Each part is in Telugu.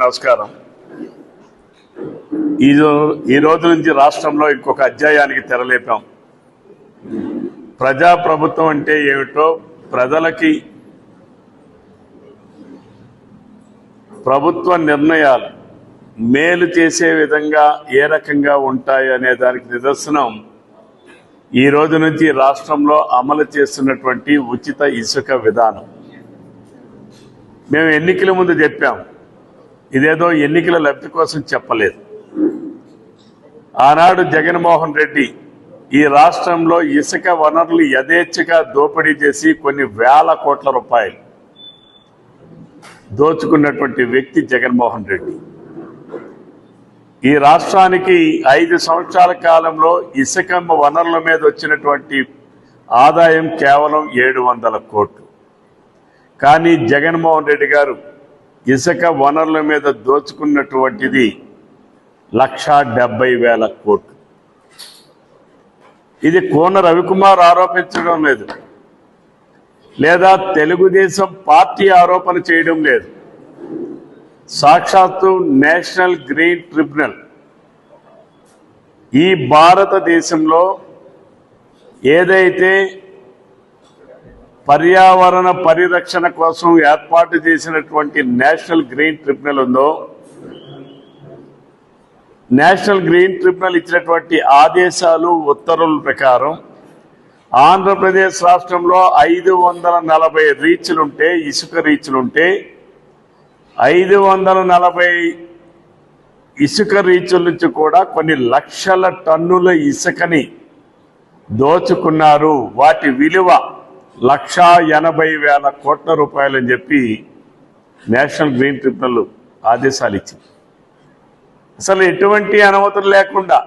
నమస్కారం. ఈ రోజు నుంచి రాష్ట్రంలో ఇంకొక అధ్యాయానికి తెరలేపాం. ప్రజాప్రభుత్వం అంటే ఏమిటో, ప్రజలకి ప్రభుత్వ నిర్ణయాలు మేలు చేసే విధంగా ఏ రకంగా ఉంటాయి అనే దానికి నిదర్శనం ఈ రోజు నుంచి రాష్ట్రంలో అమలు చేస్తున్నటువంటి ఉచిత ఇసుక విధానం. మేము ఎన్నికల ముందు చెప్పాం, ఇదేదో ఎన్నికల లబ్ధి కోసం చెప్పలేదు. ఆనాడు జగన్మోహన్ రెడ్డి ఈ రాష్ట్రంలో ఇసుక వనరులు యథేచ్ఛగా దోపిడీ చేసి కొన్ని వేల కోట్ల రూపాయలు దోచుకున్నటువంటి వ్యక్తి జగన్మోహన్ రెడ్డి. ఈ రాష్ట్రానికి 5 సంవత్సరాల కాలంలో ఇసుక వనరుల మీద వచ్చినటువంటి ఆదాయం కేవలం 700 కోట్లు. కానీ జగన్మోహన్ రెడ్డి గారు ఇసుక వనరుల మీద దోచుకున్నటువంటిది 1,70,000 కోట్లు. ఇది కోన రవికుమార్ ఆరోపించడం లేదు, లేదా తెలుగుదేశం పార్టీ ఆరోపణ చేయడం లేదు. సాక్షాత్తు నేషనల్ గ్రీన్ ట్రిబ్యునల్ ఈ భారతదేశంలో ఏదైతే పర్యావరణ పరిరక్షణ కోసం ఏర్పాటు చేసినటువంటి నేషనల్ గ్రీన్ ట్రిబ్యునల్ ఉందో, నేషనల్ గ్రీన్ ట్రిబ్యునల్ ఇచ్చినటువంటి ఆదేశాలు ఉత్తర్వుల ప్రకారం ఆంధ్రప్రదేశ్ రాష్ట్రంలో 540 రీచ్లుంటే, ఇసుక రీచ్లుంటే 540 ఇసుక రీచుల నుంచి కూడా కొన్ని లక్షల టన్నుల ఇసుకని దోచుకున్నారు. వాటి విలువ 1,80,000 కోట్ల రూపాయలు అని చెప్పి నేషనల్ గ్రీన్ ట్రిబ్యునల్ ఆదేశాలు ఇచ్చింది. అసలు ఎటువంటి అనుమతులు లేకుండా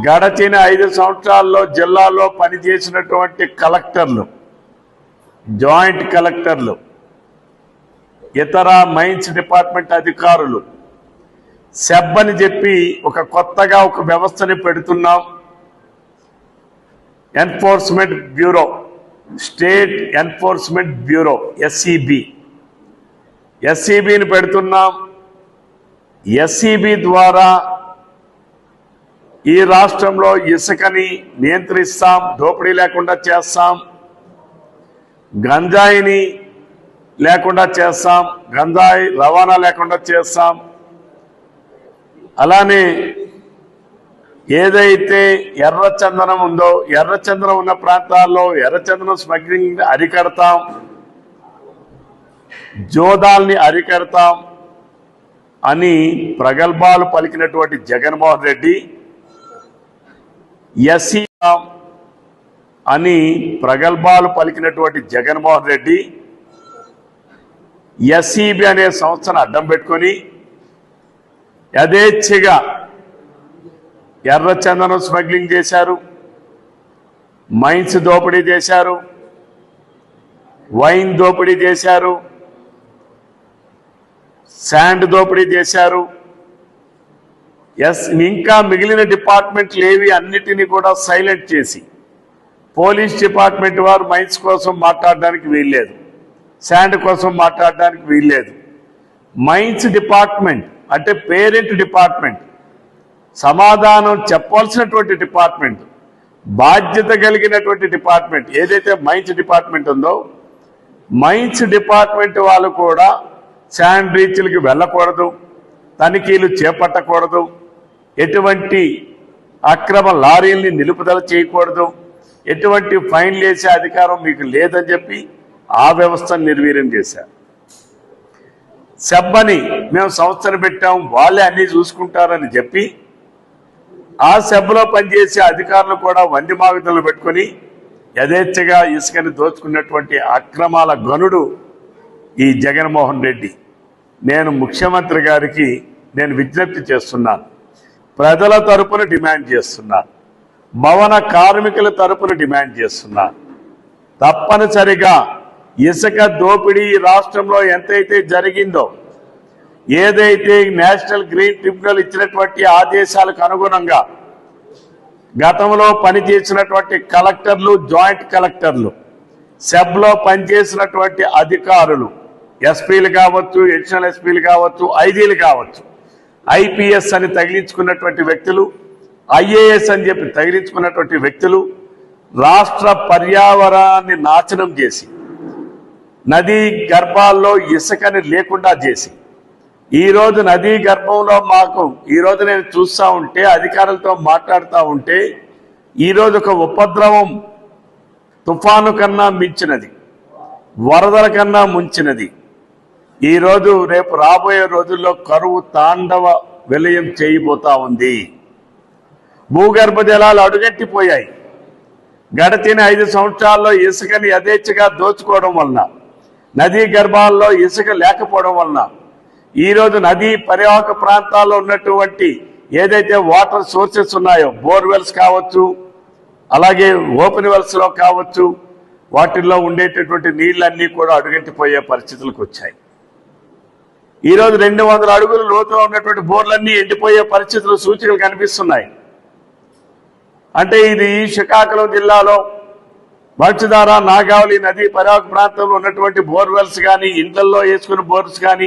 గడచిన 5 సంవత్సరాల్లో జిల్లాలో పనిచేసినటువంటి కలెక్టర్లు, జాయింట్ కలెక్టర్లు, ఇతర మైన్స్ డిపార్ట్మెంట్ అధికారులు సెబ్ అని చెప్పి కొత్తగా ఒక వ్యవస్థని పెడుతున్నాం. Enforcement bureau, state enforcement bureau, ఎస్ఈబిని పెడుతున్నాం. ఎస్ఈబి ద్వారా ఈ రాష్ట్రంలో ఇసుకని నియంత్రిస్తాం, దోపిడీ లేకుండా చేస్తాం, గంజాయిని లేకుండా చేస్తాం, గంజాయి రవాణా లేకుండా చేస్తాం. అలానే ఏదైతే ఎర్రచందనం ఉందో, ఎర్రచందనం ఉన్న ప్రాంతాల్లో ఎర్రచందనం స్మగ్లింగ్ అరికడతాం, జోదాల్ని అరికడతాం అని ప్రగల్భాలు పలికినటువంటి జగన్మోహన్ రెడ్డి ఎస్సీ అని ప్రగల్భాలు పలికినటువంటి జగన్మోహన్ రెడ్డి ఎస్ఈబి అనే సంస్థను అడ్డం పెట్టుకొని యథేచ్ఛగా ఎర్రచందనం స్మగ్లింగ్ చేశారు, మైన్స్ దోపిడీ చేశారు, వైన్ దోపిడీ చేశారు, శాండ్ దోపిడీ చేశారు. ఇంకా మిగిలిన డిపార్ట్మెంట్లు ఏవి అన్నిటినీ కూడా సైలెంట్ చేసి, పోలీస్ డిపార్ట్మెంట్ వారు మైన్స్ కోసం మాట్లాడడానికి వీల్లేదు, శాండ్ కోసం మాట్లాడడానికి వీల్లేదు. మైన్స్ డిపార్ట్మెంట్ అంటే పేరెంట్ డిపార్ట్మెంట్, సమాధానం చెప్పాల్సినటువంటి డిపార్ట్మెంట్, బాధ్యత కలిగినటువంటి డిపార్ట్మెంట్ ఏదైతే మైన్స్ డిపార్ట్మెంట్ ఉందో, మైన్స్ డిపార్ట్మెంట్ వాళ్ళు కూడా శాండ్ రీచ్లకి వెళ్ళకూడదు, తనిఖీలు చేపట్టకూడదు, ఎటువంటి అక్రమ లారీల్ని నిలుపుదల చేయకూడదు, ఎటువంటి ఫైన్లు వేసే అధికారం మీకు లేదని చెప్పి ఆ వ్యవస్థను నిర్వీర్యం చేశారు. సెబ్బని మేము సంస్థను పెట్టాం, వాళ్ళే అన్నీ చూసుకుంటారని చెప్పి ఆ సెబ్లో పనిచేసే అధికారులు కూడా వంది మాగుదలు పెట్టుకొని యథేచ్ఛగా ఇసుకని దోచుకున్నటువంటి అక్రమాల గనుడు ఈ జగన్మోహన్ రెడ్డి. నేను ముఖ్యమంత్రి గారికి విజ్ఞప్తి చేస్తున్నాను, ప్రజల తరపున డిమాండ్ చేస్తున్నాను, భవన కార్మికుల తరపున డిమాండ్ చేస్తున్నాను. తప్పనిసరిగా ఇసుక దోపిడీ రాష్ట్రంలో ఎంతైతే జరిగిందో, ఏదైతే నేషనల్ గ్రీన్ ట్రిబ్యునల్ ఇచ్చినటువంటి ఆదేశాలకు అనుగుణంగా గతంలో పనిచేసినటువంటి కలెక్టర్లు, జాయింట్ కలెక్టర్లు, సెబ్లో పనిచేసినటువంటి అధికారులు ఎస్పీలు కావచ్చు, అడిషనల్ ఎస్పీలు కావచ్చు, ఐజీలు కావచ్చు, ఐపీఎస్ అని తగిలించుకున్నటువంటి వ్యక్తులు, ఐఏఎస్ అని చెప్పి తగిలించుకున్నటువంటి వ్యక్తులు రాష్ట్ర పర్యావరణాన్ని నాశనం చేసి, నదీ గర్భాల్లో ఇసుకని లేకుండా చేసి, ఈరోజు నదీ గర్భంలో ఈరోజు నేను చూస్తూ ఉంటే, అధికారులతో మాట్లాడుతూ ఉంటే, ఈరోజు ఒక ఉపద్రవం తుఫాను కన్నా మించినది, వరదల కన్నా ముంచినది. ఈరోజు రేపు రాబోయే రోజుల్లో కరువు తాండవ విలయం చేయబోతా ఉంది. భూగర్భ జలాలు అడుగట్టిపోయాయి. గడిచిన 5 సంవత్సరాల్లో ఇసుకని యథేచ్ఛగా దోచుకోవడం వలన, నదీ గర్భాల్లో ఇసుక లేకపోవడం వలన ఈరోజు నదీ పరివాహక ప్రాంతాల్లో ఉన్నటువంటి ఏదైతే వాటర్ సోర్సెస్ ఉన్నాయో, బోర్వెల్స్ కావచ్చు, అలాగే ఓపెన్ వెల్స్లో కావచ్చు, వాటిల్లో ఉండేటటువంటి నీళ్ళన్నీ కూడా అడుగంటిపోయే పరిస్థితులకు వచ్చాయి. ఈరోజు 200 అడుగులు లోతులో ఉన్నటువంటి బోర్లన్నీ ఎండిపోయే పరిస్థితులు, సూచనలు కనిపిస్తున్నాయి. అంటే ఇది శ్రీకాకుళం జిల్లాలో వంశధార, నాగావళి నదీ పరివాహక ప్రాంతంలో ఉన్నటువంటి బోర్వెల్స్ కానీ, ఇండ్లలో వేసుకున్న బోర్స్ కానీ